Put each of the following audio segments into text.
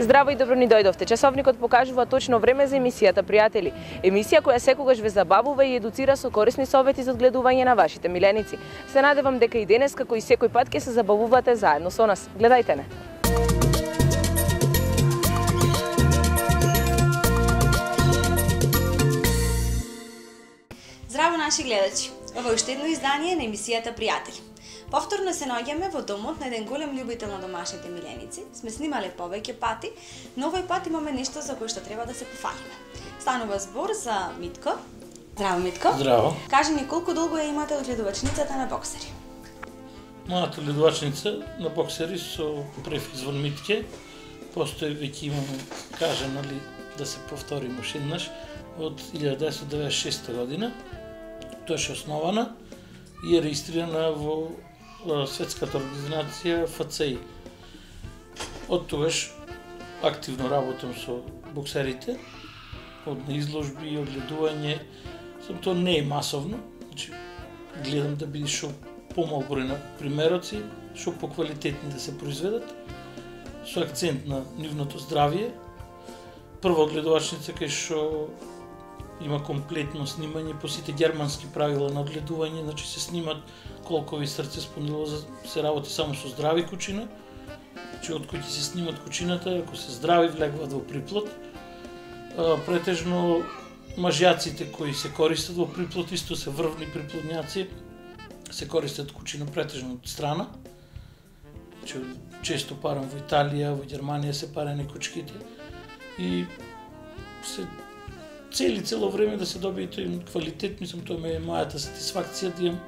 Здраво и добро ни дојдовте. Часовникот покажува точно време за емисијата Пријатели. Емисија која секогаш ве забавува и едуцира со корисни совети за одгледување на вашите миленици. Се надевам дека и денес, како и секој пат, ќе се забавувате заедно со нас. Гледајте не. Здраво наши гледачи. Ова е уште едно издание на емисијата Пријатели. Повторно се наоѓаме во домот на еден голем љубител на домашните миленици. Сме снимале повеќе пати, но овој пат имаме нешто за кое што треба да се пофалиме. Станува збор за Митко. Здраво, Митко. Здраво. Кажи ни колку долго ја имате одгледувачницата на боксери? Мојата одгледувачница на боксери со прев извон Митке, постои веќе имаме, каже, нали, да се повторим уште еднаш, од 1996 година. Тоа е основана и е регистрирана во светската организација ФЦИ. Од тогаш активно работам со боксерите, од изложби, одгледување. Тоа не е масовно, значи гледам да биде шо помал број на примероци, шо поквалитетни да се произведат, со акцент на нивното здравје. Прва одгледувачница кај шо има комплетно снимање по сите германски правила на одгледување, значи се снимат колкови срце, спондилоза, се работи само со здрави кучина, значи од кои ќе се снимат кучината, ако се здрави, влегуваат во приплод. Претежно мажјаците кои се користат во приплод, исто се врвни приплодњаци, се користат кучина претежно од страна. Значи, често парам во Италија, во Германија се парени кучките и се цело време да се добие тој квалитет, мислам, тоа ме е мојата сатисфакција да имам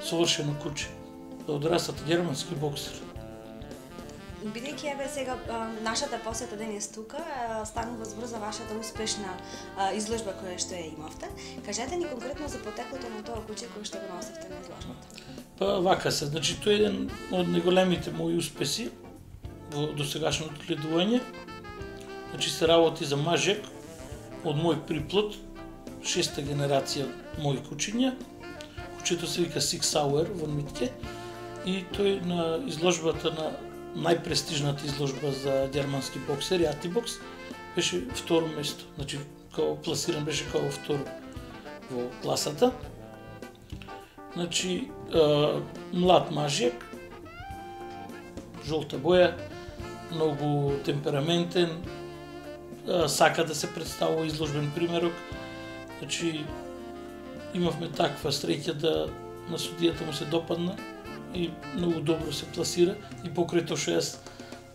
совршено куче, да одрастат германски боксер. Бидејќи еве сега нашата посета денес тука, станува збор за вашата успешна изложба која што ја имавте. Кажете ни конкретно за потеклото на тоа куче кое што го носевте на изложбата. Па вака се, значи тоа е еден од најголемите мои успеси во досегашното одгледување. Значи се работи за мажек од мој приплод, 6-та генерација мои кучиња. Кучето се вика Six Hour во Митке и тој на изложбата на најпрестижната изложба за германски боксери, Атибокс, беше второ место. Значи, као пласиран беше као второ во класата. Значи, млад мажјак, жолта боја, многу темпераментен, сака да се представува изложбен примерок. Значи, имавме таква среќа да на судијата му се допадна и многу добро се пласира и покрај тоа што јас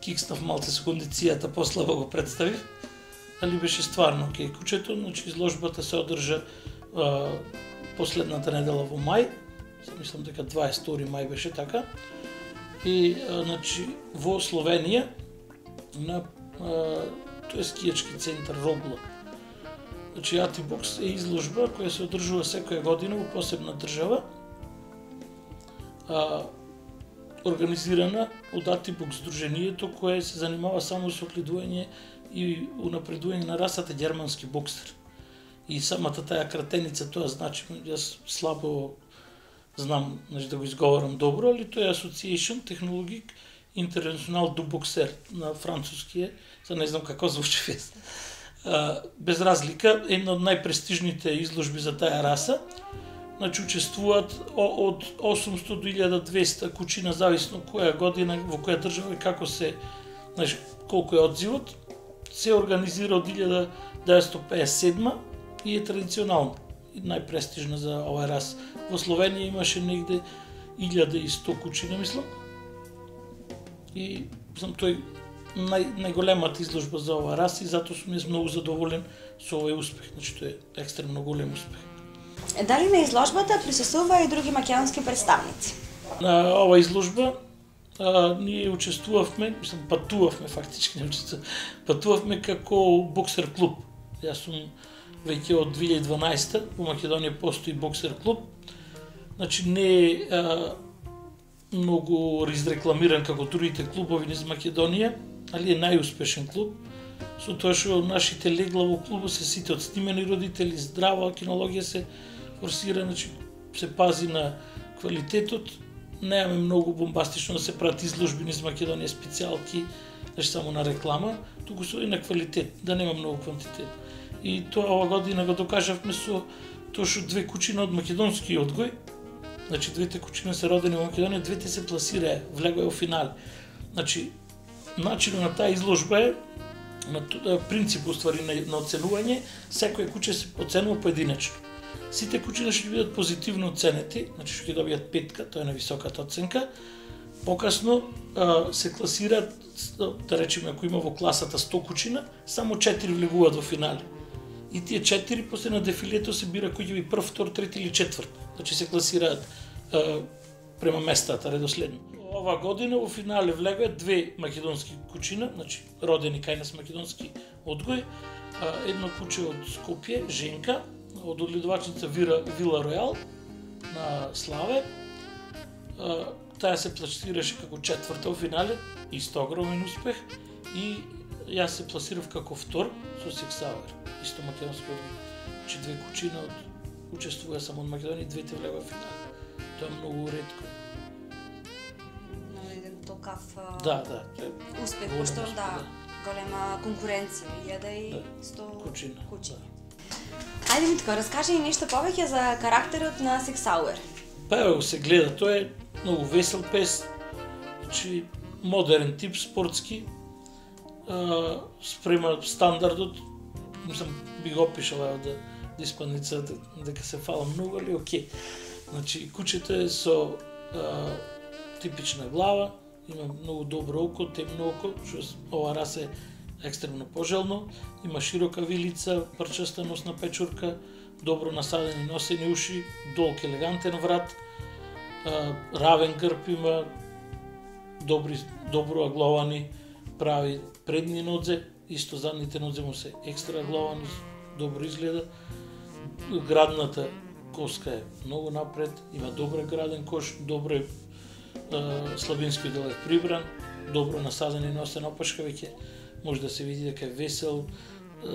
кикснав малце со кондицијата, послаба го представив, али беше стварно окей кучето. Значи, изложбата се одржа последната недела во мај, мислам дека 22 мај беше така, и значи во Словенија на тоа е скијачки центар Рогла. Значи, Атибокс е изложба која се одржува секоја година во посебна држава, организирана од Атибокс друженијето кое се занимава само со одгледување и унапредување на расата германски боксер. И самата таа кратеница, тоа значи, јас слабо знам, значи, да го изговорам добро, али тоа е Association Technologique International du Boxer на француски, за не знам како звучи вест. Без разлика, една од најпрестижните изложби за таа раса. Значи, учествуваат од 800 до 1200 кучина, зависно која година, во која држава и како се, значи, колку е одзивот. Се организира од 1957 и е традиционална и најпрестижна за оваа раса. Во Словенија имаше негде 1100 кучина, мислам. И знам, тој најголемата изложба за оваа раса и затоа сум многу задоволен со овој успех. Значи, тоа е екстремно голем успех. Дали на изложбата присуствува и други македонски представници? На оваа изложба ние учествувавме, мислам, патувавме фактички, патувавме како боксер клуб. Јас сум веќе од 2012 во Македонија постои боксер клуб. Значи, не е многу изрекламиран како другите клубови низ Македонија, али е најуспешен клуб. Со тоа што нашите легла во клубот се сите од снимени родители, здрава кинологија се форсира, значи се пази на квалитетот. Немаме многу бомбастично да се прати изложби низ Македонија, специјалки, значи само на реклама, туку и на квалитет, да нема многу квантитет. И тоа ова година го докажавме со тоа што две кучина од македонски одгој, значи двете кучина се родени во Македонија, двете се пласираа, влегоа во финале. Значи, начинот на таа изложба е на принцип уствари на оценување, секоја куче се оценува поединечно. Сите кучиња ќе бидат позитивно оценети, значи ќе добијат 5, тоа е највисоката оценка. Покасно се класираат, да речеме, ако има во класата 100 кучина, само 4 влегуваат во финале. И тие 4 после на дефилето се бира кој ќе би прв, втор, трети или четврт. Значи се класираат према местата редоследно. Ова година во финале влегоа две македонски кучина, значи родени кај нас македонски одгој, едно куче од Скопје, Женка, од одгледувачница Вила Ројал на Славе. Таа се пласираше како четврта во финале, исто огромен успех, и јас се пласирав како втор со Сиксауер, исто македонски одгој. Значи две кучина учествува само од Македонија и двете влегоа во финале. Тоа е многу ретко. Толкав успех, пошто голема конкуренција, 1100 кучини. Ајде, Митко, раскажи ни нешто повеќе за карактерот на Сиксауер. Па ево се гледа, тоа е многу весел пес, значи модерен тип, спортски, спрема стандардот, мислам, би го опишала да испадница дека се фала многу, али окей. Значи, кучето е со типична глава, има многу добро око, темно око, што ова раса е екстремно пожелно, има широка вилица, парчаста носна печурка, добро насадени носени уши, долг елегантен врат, равен грб има, добро агловани, прави предни нодзе, исто задните нодзе му се екстра агловани, добро изгледа. Градната коска е многу напред, има добро граден кош, добро слабински дел е прибран, добро насаден и носен опашка, веќе може да се види дека е весел,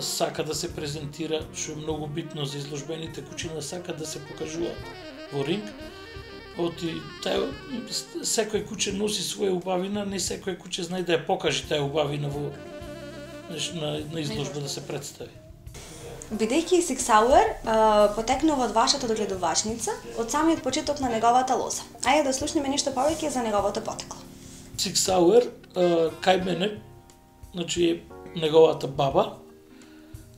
сака да се презентира, што е многу битно за изложбените кучиња, сака да се покажуваат во ринг. Секој куче носи своја убавина, не секој куче знае да ја покаже таа убавина на изложба да се представи. Бидејќи Сиксауер потекнува од вашата догледувачница од самиот почеток на неговата лоза. Ајде да слушнеме нешто повеќе за неговото потекло. Сиксауер кај мене, значи е неговата баба,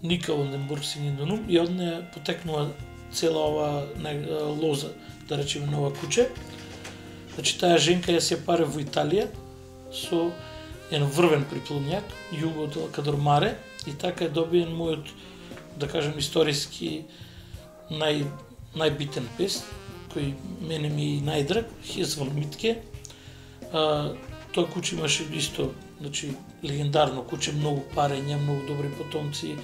Ника Ванденбург Сининдонум, и од неја потекнува цела ова лоза, да речеме, нова куче. Значи таа женка ја се паре во Италија со еден врвен приплодњак, југо од Кадормаре, и така е добиен мојот, да кажем, историски најбитен пес, кој мене ми е и најдраг, Хезвон Митке. Тој куче имаше исто, значи, легендарно куче, многу парења, многу добри потомци,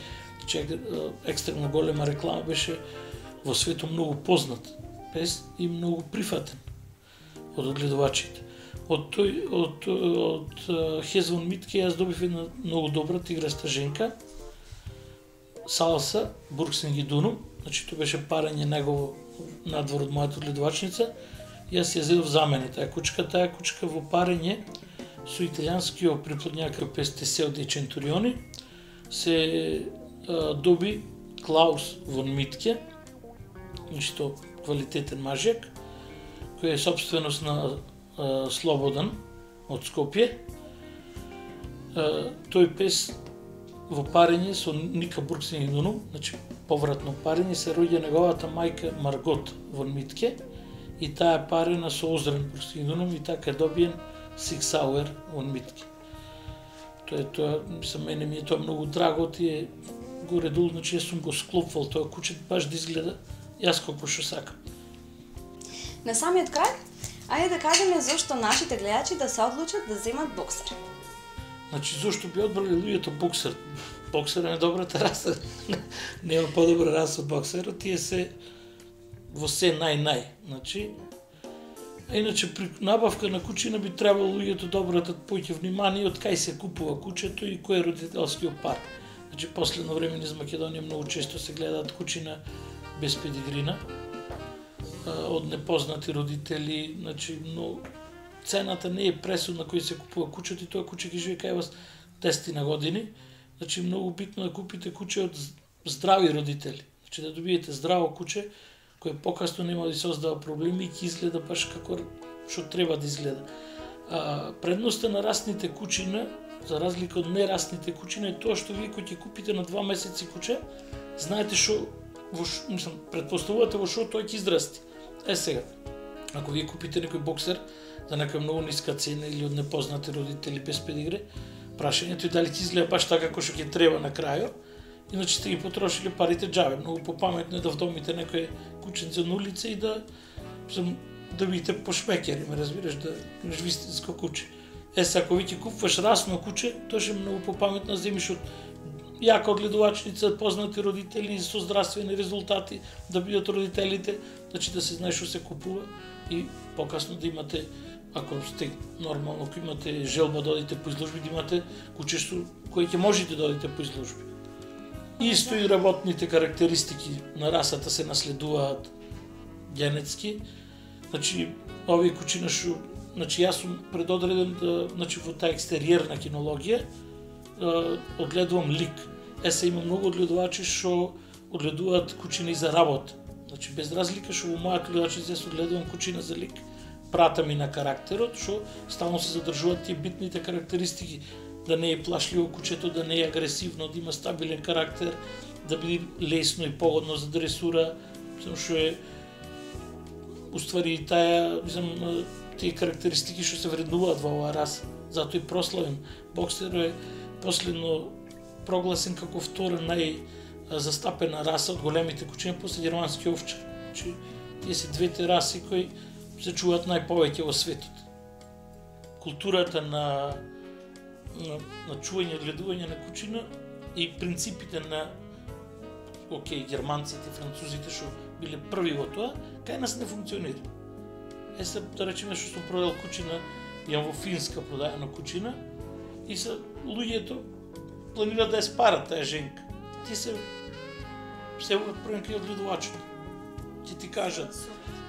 екстремно голема реклама, беше во светот многу познат пес и многу прифатен од одгледувачите. Од Хезвон Митке јас добив една многу добра тиграста женка, Салса Бургсингидунум, значи тоа беше парење негово надвор од мојата одгледувачница. Јас ја зедов за мене таа кучка во парење со италијанскиот приплодњак пес Тесео де Чентуриони се доби Клаус вон Митке, ништо квалитетен мажјак, кој е собственост на Слободан од Скопје. Тој пес во парење со Ника Бургсингидунум, значи повратно парење, се роѓа неговата мајка Маргот вон Митке, и таа е парена со Озрен Бургсингидунум, и така е добиен Сиксауер вон Митке. Тоа, за мене ми е тоа многу драго, тие горе-долу, значи јас сум го склопвал тоа куче, баш да изгледа јас како што сакам. На самиот крај, ајде да кажеме зошто нашите гледачи да се одлучат да земат боксер. Значи, зошто би одбрали луѓето боксер? Боксер е добрата раса. Нема подобра раса од боксерот, тие се во се нај. Значи, иначе при набавка на кучина би требало луѓето да обратат повеќе внимание од кај се купува кучето и кој е родителскиот пар. Значи, последно време низ Македонија многу често се гледаат кучина без педигрина, од непознати родители, значи, но цената не е пресудна кој се купува кучето и тоа куче ќе живее кај вас 10 на години. Значи многу битно да купите куче од здрави родители. Значи да добиете здраво куче кој покасно нема да создава проблеми и ќе изгледа баш како што треба да изгледа. Предноста на расните кучина, за разлика од нерасните кучина, е тоа што вие кој ќе купите на 2 месеци куче, знаете што предпоставувате во што тој ќе израсти. Сега, ако вие купите некој боксер за некоја многу ниска цена или од непознати родители без педигре, прашањето е дали ќе изгледа баш така како што ќе треба на крајот, иначе сте ги потрошили парите џабе. Многу попаметно е да вдомите некој кученце на улица и да видите по шмекери, ме разбираш, да имаш вистинско куче. Ако ви ќе купуваш расно куче, тоа е многу попаметно да земиш од јака одгледувачница, познати родители со здравствени резултати, да бидат родителите, значи да се знае што се купува и покасно да имате, ако сте нормално, ако имате желба да одите по изложби, да имате куче кој ќе можете да одите по изложби. Исто и работните карактеристики на расата се наследуваат генетски. Значи, овие кучина што, значи јас сум предодреден да, значи во таа екстериерна кинологија одгледувам лик. Се има многу одгледувачи што одгледуваат кучина и за работа. Значи без разлика што во мојата одгледувачница јас одгледувам кучина за лик. Прата ми на карактерот, што стално се задржуваат тие битните карактеристики, да не е плашливо кучето, да не е агресивно, да има стабилен карактер, да биде лесно и погодно за дресура, што е уствари тие карактеристики што се вреднуваат во оваа раса. Затоа и прославен. Боксер е последно прогласен како втора најзастапена раса од големите кучиња после германски овчар. Значи, тие се двете раси кои се чуваат најповеќе во светот. Културата на чување и гледување на кучина и принципите на германците, французите што биле први во тоа, кај нас не функционира. Да речеме што сум продал кучина, јам во Финска продајана кучина и луѓето планираат да ја спарат таа женка. Ти се првен кај одгледувачот. Ќе ти кажат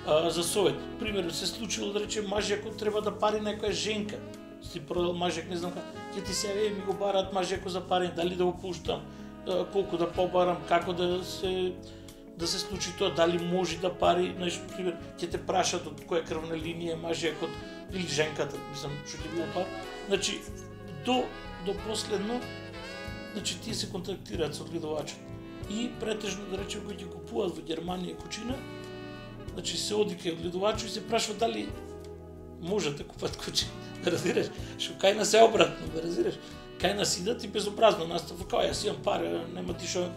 за совет. Пример, се случило да речем мажјако треба да пари некоја женка. Си продал мажјак, не знам ќе ти се јави ми го бараат мажјако за парење, дали да го пуштам, колку да побарам, како да се случи тоа, дали може да пари, пример, ќе те прашат од која крвна линија мажјакот или женката, мислам, што ќе било пар. Значи, до последно, значи, тие се контактираат со одгледувачот. И претежно, да речем, кои ќе купуваат во Германија кучина, значи се оди кај одгледувачот и се прашува дали можат да купат куче. Разбираш? Што кај нас е обратно, разбираш? Кај нас идат и безобразно настава, као јас имам пари, нема ти шо.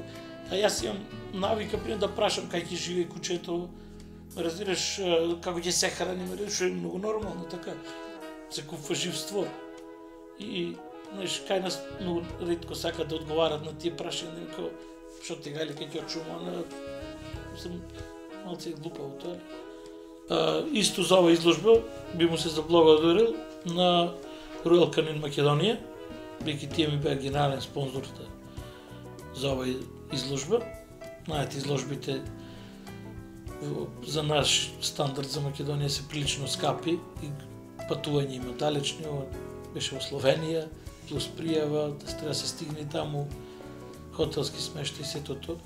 А јас имам навика пример да прашам кај ќе живее кучето, разбираш, како ќе се храни, што е многу нормално така. Се купува жив створ. И знаеш, кај нас многу ретко сакаат да одговарат на тие прашања, како што тега или кај ќе очума, сум малце глупаво тоа. Исто за ова изложба би му се заблагодарил на Royal Canin Македонија, бидејќи тие ми беа генерален спонзор за ова изложба. Знаете, изложбите за наш стандард за Македонија се прилично скапи и патување има далечни. Беше во Словенија, плюс пријава, да треба се стигне и таму, хотелски смешта и сето тоа.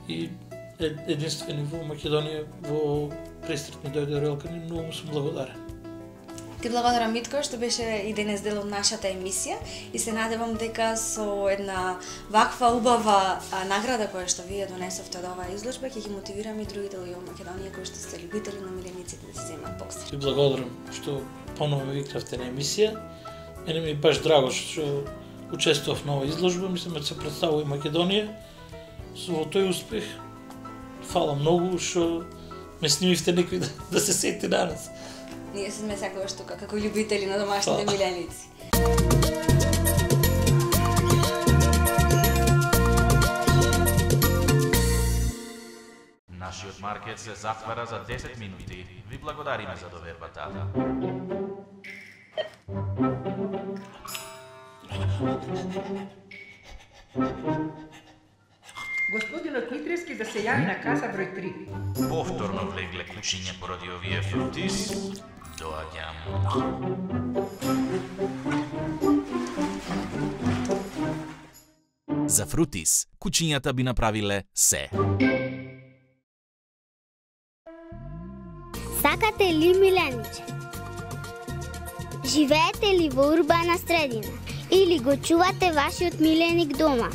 И единствени во Македонија во Престрет ми дојде Royal Canin, многу му сум благодарен. Ти благодарам, Митко, што беше и денес дел од нашата емисија и се надевам дека со една ваква убава награда која што вие донесовте од оваа изложба ќе ги мотивираме и другите луѓе во Македонија кои што сте љубители на милениците да се земат боксер. Ти благодарам што поново ме викнавте на емисија. Мене ми баш драго што учествував на оваа изложба, мислам дека се представува и Македонија. Со тој успех фала многу што ме снимивте некој да се сети на нас. Ние сме секогаш тука како љубители на домашните миленици. Нашиот маркет се затвара за 10 минути. Ви благодариме за довербата. Господинот Митрески да се јави на каса број 3. Повторно влегле кучиња поради овие фрутис. Доаѓам. За Фрутис, кучињата би направиле се. Сакате ли милениче? Живеете ли во урбана средина? Или го чувате вашиот миленик дома?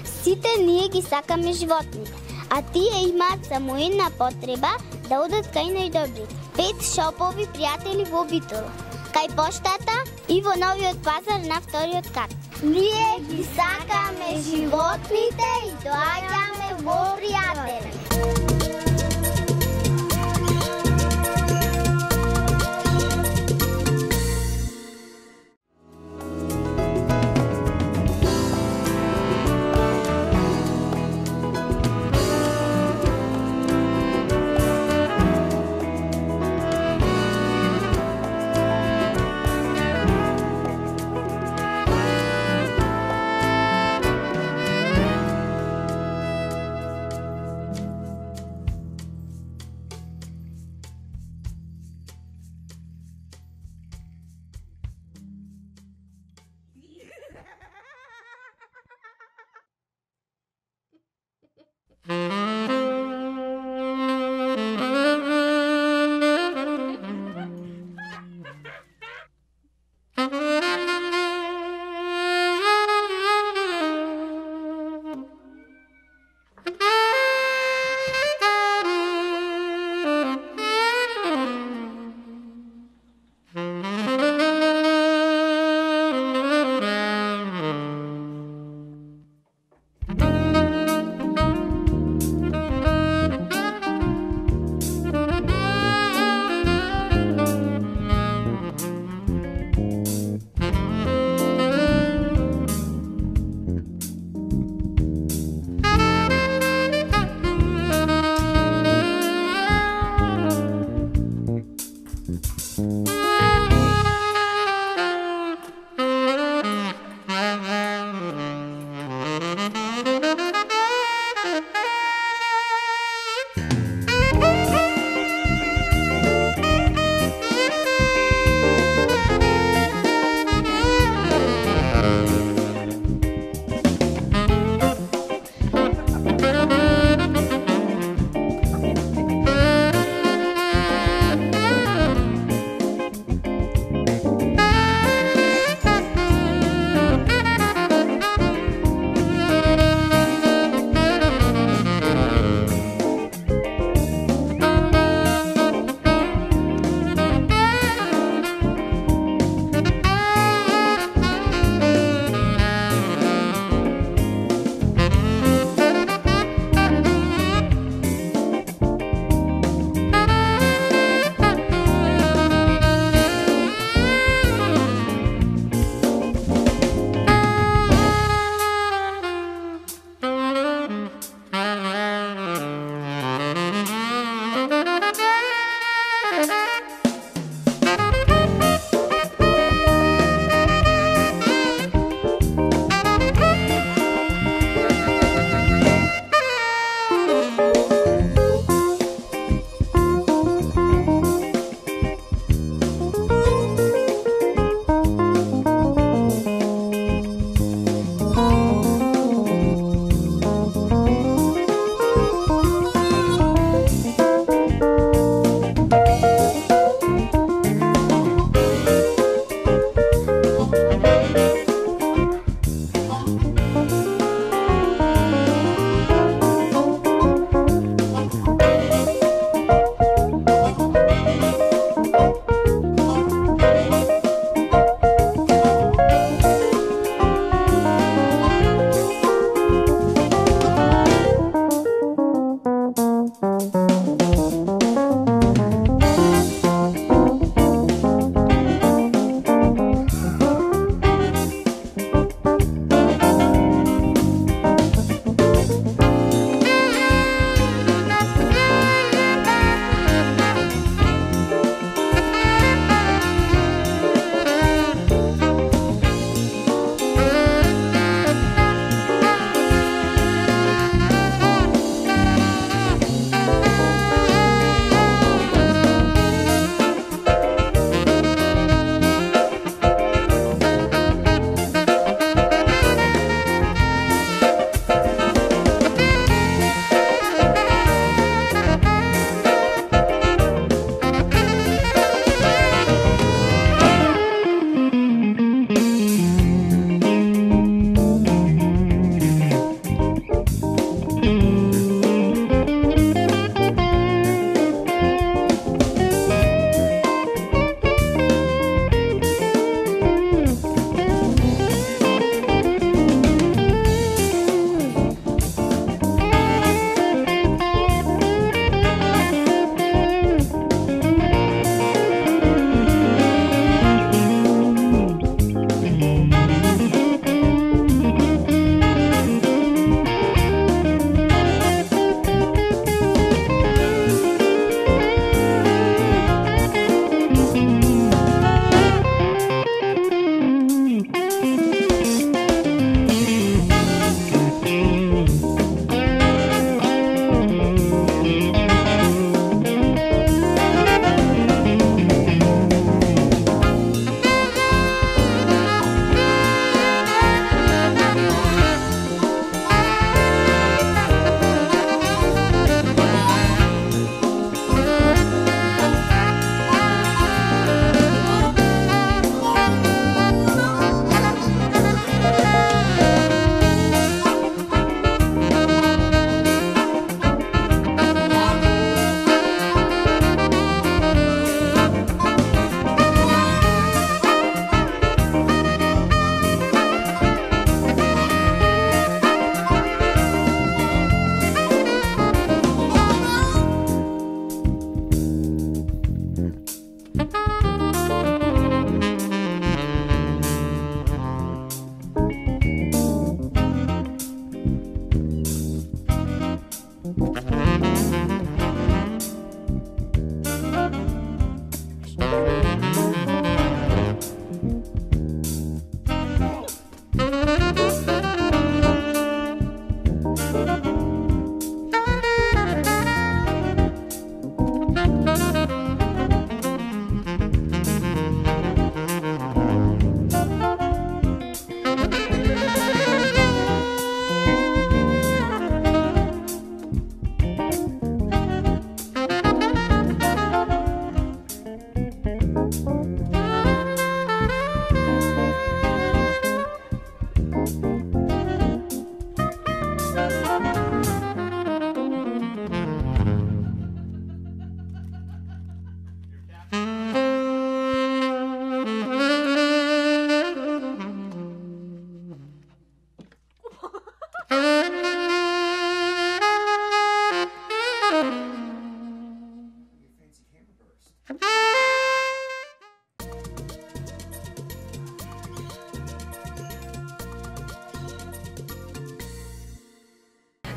Сите ние ги сакаме животните, а тие имаат само една потреба да одат кај најдобрите. 5 шопови пријатели во Битола, кај поштата и во новиот пазар на вториот кат. Ние ги сакаме животните и доаѓаме во пријатели.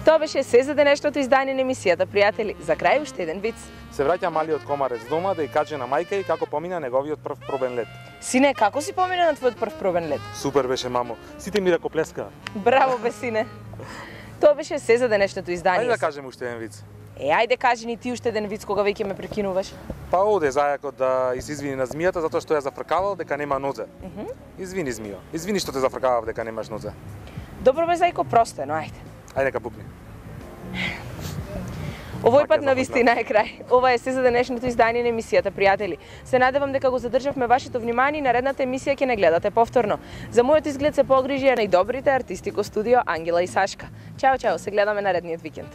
Тоа беше се за денешното издание на емисијата, пријатели. За крај уште еден виц. Се враќа малиот комарец дома да и каже на мајка и како помина неговиот прв пробен лет. Сине, како си помина на твојот прв пробен лет? Супер беше, мамо. Сите ми ракоплескаа. Браво бе, сине. Тоа беше се за денешното издание. Ајде да кажем уште еден виц. Ајде кажи ни ти уште еден виц кога веќе ме прекинуваш. Па оде зајакот да се извини на змијата затоа што ја зафркавал дека нема нозе. Извини змијо. Извини што те зафркавав дека немаш нозе. Добро бе, зајко, простено, ајде. Ајде нека пукни. Овој пат на вистина е крај. Ова е се за денешното издание на емисијата, пријатели. Се надевам дека го задржавме вашето внимание и наредната емисија ќе не гледате повторно. За мојот изглед се погрижија најдобрите артисти ко студио Ангела и Сашка. Чао, чао, се гледаме наредниот викенд.